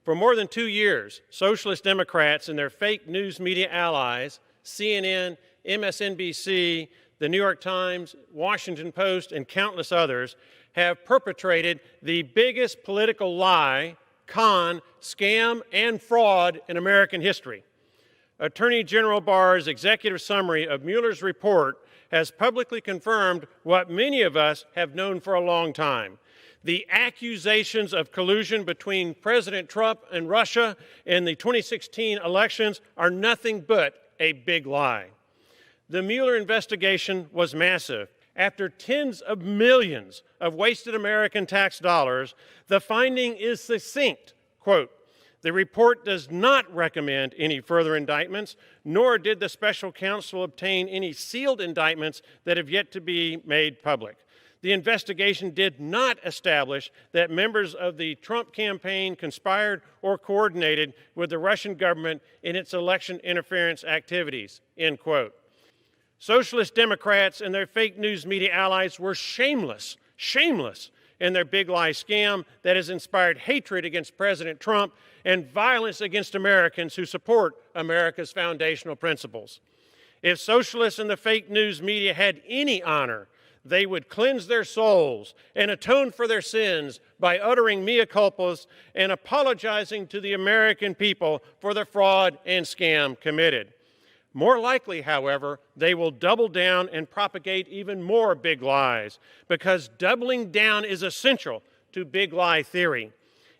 For more than 2 years, socialist Democrats and their fake news media allies, CNN, MSNBC, the New York Times, Washington Post, and countless others, have perpetrated the biggest political lie, con, scam, and fraud in American history. Attorney General Barr's executive summary of Mueller's report has publicly confirmed what many of us have known for a long time. The accusations of collusion between President Trump and Russia in the 2016 elections are nothing but a big lie. The Mueller investigation was massive. After tens of millions of wasted American tax dollars, the finding is succinct. Quote, "The report does not recommend any further indictments, nor did the special counsel obtain any sealed indictments that have yet to be made public. The investigation did not establish that members of the Trump campaign conspired or coordinated with the Russian government in its election interference activities," end quote. Socialist Democrats and their fake news media allies were shameless in their big lie scam that has inspired hatred against President Trump and violence against Americans who support America's foundational principles. If socialists and the fake news media had any honor, they would cleanse their souls and atone for their sins by uttering mea culpas and apologizing to the American people for the fraud and scam committed. More likely, however, they will double down and propagate even more big lies, because doubling down is essential to big lie theory.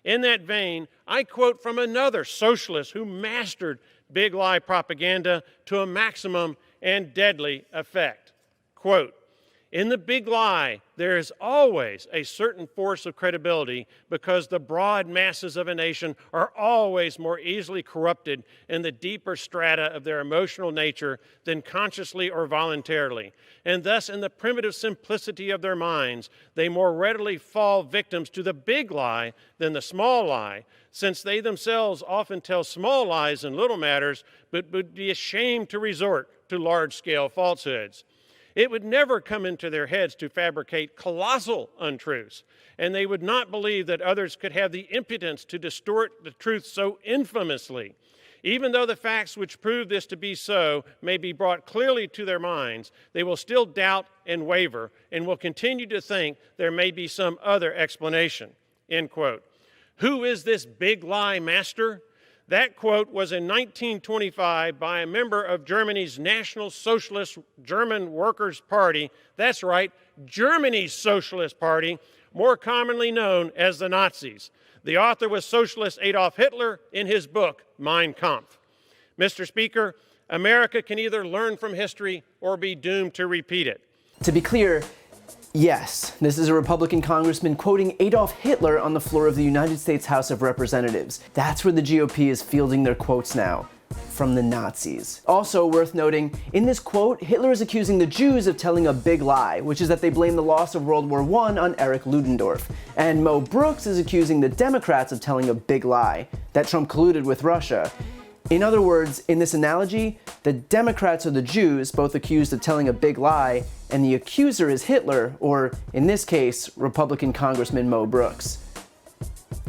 In that vein, I quote from another socialist who mastered big lie propaganda to a maximum and deadly effect. Quote, "In the big lie, there is always a certain force of credibility because the broad masses of a nation are always more easily corrupted in the deeper strata of their emotional nature than consciously or voluntarily. And thus, in the primitive simplicity of their minds, they more readily fall victims to the big lie than the small lie, since they themselves often tell small lies in little matters, but would be ashamed to resort to large-scale falsehoods. It would never come into their heads to fabricate colossal untruths, and they would not believe that others could have the impudence to distort the truth so infamously. Even though the facts which prove this to be so may be brought clearly to their minds, they will still doubt and waver and will continue to think there may be some other explanation," end quote. Who is this big lie master? That quote was in 1925 by a member of Germany's National Socialist German Workers' Party. That's right, Germany's Socialist Party, more commonly known as the Nazis. The author was socialist Adolf Hitler in his book, Mein Kampf. Mr. Speaker, America can either learn from history or be doomed to repeat it. To be clear, yes, this is a Republican congressman quoting Adolf Hitler on the floor of the United States House of Representatives. That's where the GOP is fielding their quotes now, from the Nazis. Also worth noting, in this quote, Hitler is accusing the Jews of telling a big lie, which is that they blame the loss of World War I on Erich Ludendorff. And Mo Brooks is accusing the Democrats of telling a big lie, that Trump colluded with Russia. In other words, in this analogy, the Democrats are the Jews, both accused of telling a big lie, and the accuser is Hitler, or in this case, Republican Congressman Mo Brooks.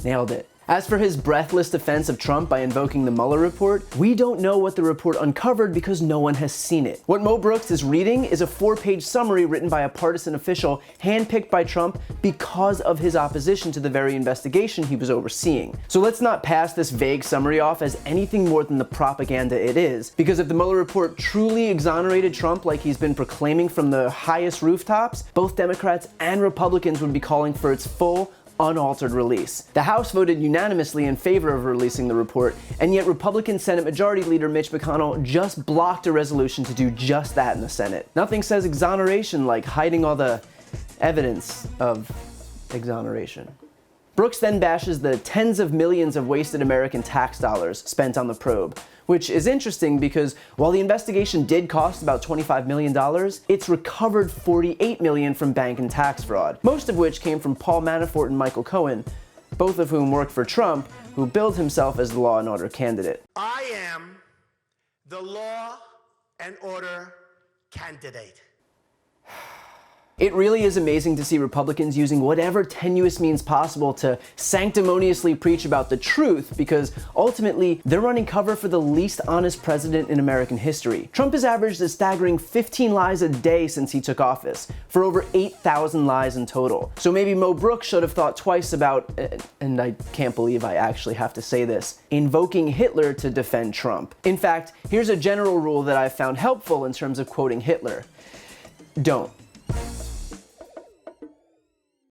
Nailed it. As for his breathless defense of Trump by invoking the Mueller report, we don't know what the report uncovered because no one has seen it. What Mo Brooks is reading is a 4-page summary written by a partisan official handpicked by Trump because of his opposition to the very investigation he was overseeing. So let's not pass this vague summary off as anything more than the propaganda it is, because if the Mueller report truly exonerated Trump like he's been proclaiming from the highest rooftops, both Democrats and Republicans would be calling for its full, unaltered release. The House voted unanimously in favor of releasing the report, and yet Republican Senate Majority Leader Mitch McConnell just blocked a resolution to do just that in the Senate. Nothing says exoneration like hiding all the evidence of exoneration. Brooks then bashes the tens of millions of wasted American tax dollars spent on the probe, which is interesting because while the investigation did cost about $25 million, it's recovered $48 million from bank and tax fraud, most of which came from Paul Manafort and Michael Cohen, both of whom worked for Trump, who billed himself as the law and order candidate. I am the law and order candidate. It really is amazing to see Republicans using whatever tenuous means possible to sanctimoniously preach about the truth, because ultimately they're running cover for the least honest president in American history. Trump has averaged a staggering 15 lies a day since he took office, for over 8,000 lies in total. So maybe Mo Brooks should have thought twice about, and I can't believe I actually have to say this, invoking Hitler to defend Trump. In fact, here's a general rule that I've found helpful in terms of quoting Hitler. Don't.